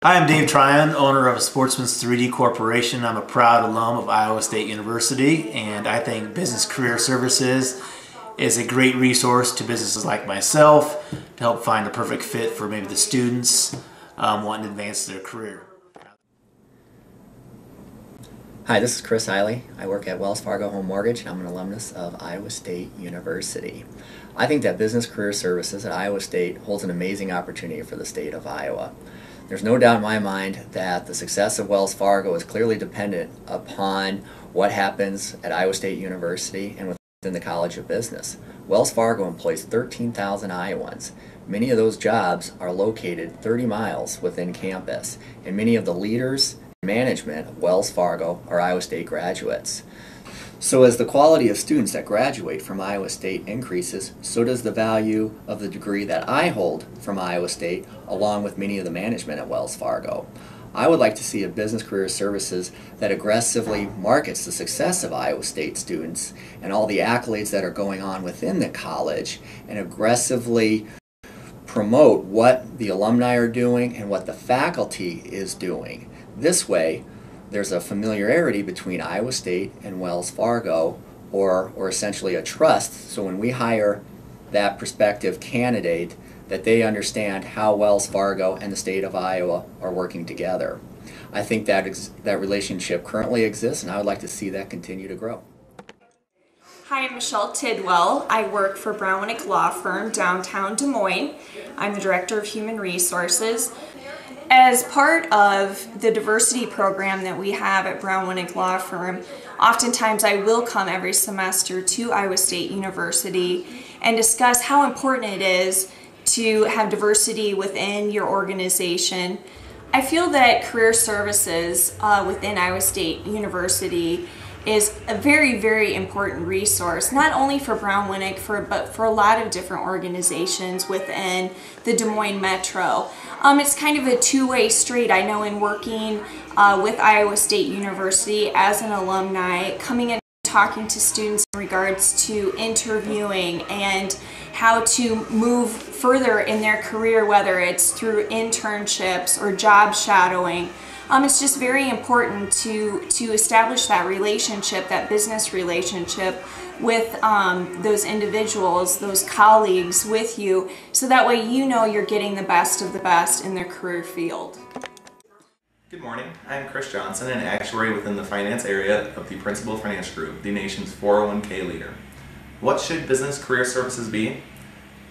Hi, I'm Dave Tryon, owner of Sportsman's 3D Corporation. I'm a proud alum of Iowa State University, and I think Business Career Services is a great resource to businesses like myself to help find the perfect fit for maybe the students wanting to advance their career. Hi, this is Chris Hiley. I work at Wells Fargo Home Mortgage. I'm an alumnus of Iowa State University. I think that Business Career Services at Iowa State holds an amazing opportunity for the state of Iowa. There's no doubt in my mind that the success of Wells Fargo is clearly dependent upon what happens at Iowa State University and within the College of Business. Wells Fargo employs 13,000 Iowans. Many of those jobs are located 30 miles within campus, and many of the leaders and management of Wells Fargo are Iowa State graduates. So as the quality of students that graduate from Iowa State increases, so does the value of the degree that I hold from Iowa State, along with many of the management at Wells Fargo. I would like to see a Business Career Services that aggressively markets the success of Iowa State students and all the accolades that are going on within the college, and aggressively promote what the alumni are doing and what the faculty is doing. This way, there's a familiarity between Iowa State and Wells Fargo, or essentially a trust, so when we hire that prospective candidate, that they understand how Wells Fargo and the state of Iowa are working together. I think that relationship currently exists, and I would like to see that continue to grow. Hi, I'm Michelle Tidwell. I work for Brown Winnick Law Firm downtown Des Moines. I'm the Director of Human Resources. As part of the diversity program that we have at Brown Winnick Law Firm, oftentimes I will come every semester to Iowa State University and discuss how important it is to have diversity within your organization. I feel that career services within Iowa State University is a very, very important resource, not only for Brown Winnick, but for a lot of different organizations within the Des Moines Metro. It's kind of a two-way street. I know in working with Iowa State University as an alumni, coming in and talking to students in regards to interviewing and how to move further in their career, whether it's through internships or job shadowing. It's just very important to establish that relationship, that business relationship with those individuals, those colleagues with you, so that way you know you're getting the best of the best in their career field. Good morning, I'm Chris Johnson, an actuary within the finance area of the Principal Finance Group, the nation's 401k leader. What should Business Career Services be?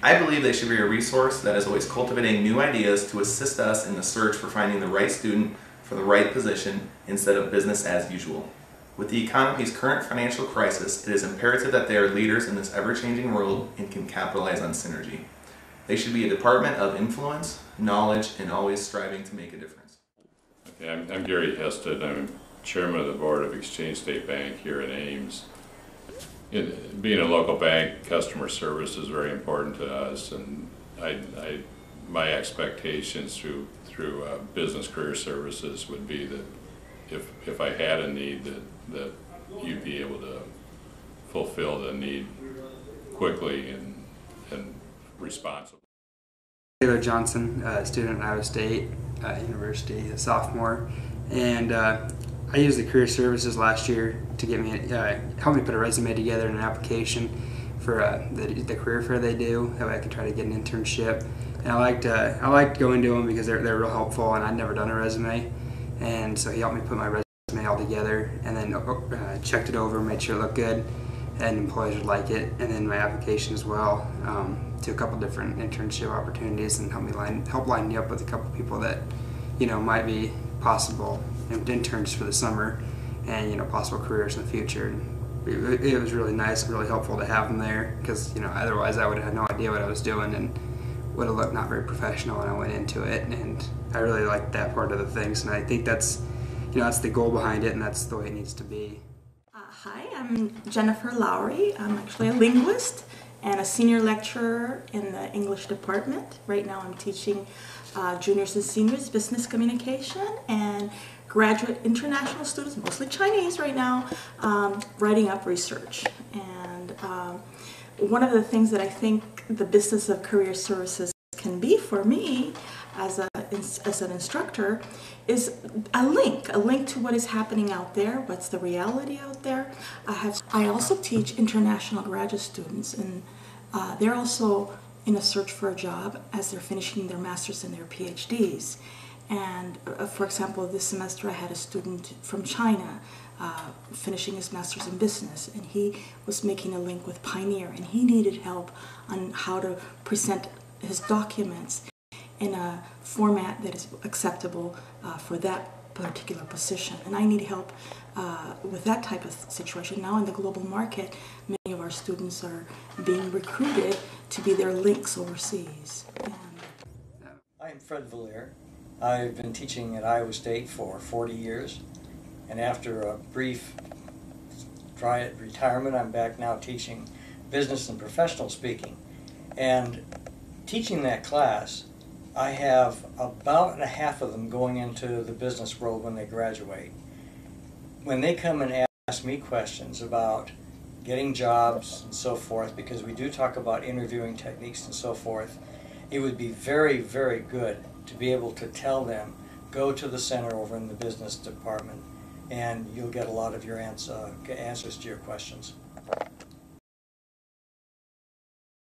I believe they should be a resource that is always cultivating new ideas to assist us in the search for finding the right student for the right position instead of business as usual. With the economy's current financial crisis, it is imperative that they are leaders in this ever-changing world and can capitalize on synergy. They should be a department of influence, knowledge, and always striving to make a difference. Okay, I'm Gary Hested. I'm chairman of the board of Exchange State Bank here in Ames. Being a local bank, customer service is very important to us, and my expectations through Business Career Services would be that if I had a need, that you'd be able to fulfill the need quickly and responsibly. Taylor Johnson, student at Iowa State University, a sophomore, and I used the career services last year to get me help me put a resume together and an application for the career fair they do. That way I could try to get an internship. And I liked going to them because they're real helpful, and I'd never done a resume, and so he helped me put my resume all together, and then checked it over, made sure it looked good, and employers would like it, and then my application as well to a couple different internship opportunities, and help line me up with a couple people that might be possible interns for the summer, and possible careers in the future. And it was really nice and really helpful to have them there, because otherwise I would have had no idea what I was doing and would have looked not very professional when I went into it. And I really liked that part of the things, and I think that's that's the goal behind it, and that's the way it needs to be. Hi, I'm Jennifer Lowry. I'm actually a linguist and a senior lecturer in the English department. Right now I'm teaching juniors and seniors business communication, and graduate international students, mostly Chinese right now, writing up research. And one of the things that I think the business of career services can be for me as a as an instructor is a link to what is happening out there, what's the reality out there. I also teach international graduate students, and they're also in a search for a job as they're finishing their master's and their PhDs. And for example, this semester I had a student from China finishing his master's in business, and he was making a link with Pioneer, and he needed help on how to present his documents in a format that is acceptable for that particular position. And I need help with that type of situation. Now in the global market, many of our students are being recruited to be their links overseas. I'm Fred Valliere. I've been teaching at Iowa State for 40 years, and after a brief retirement, I'm back now teaching business and professional speaking. And teaching that class, I have about a half of them going into the business world when they graduate. When they come and ask me questions about getting jobs and so forth, because we do talk about interviewing techniques and so forth, it would be very, very good to be able to tell them, go to the center over in the business department and you'll get a lot of your answers to your questions.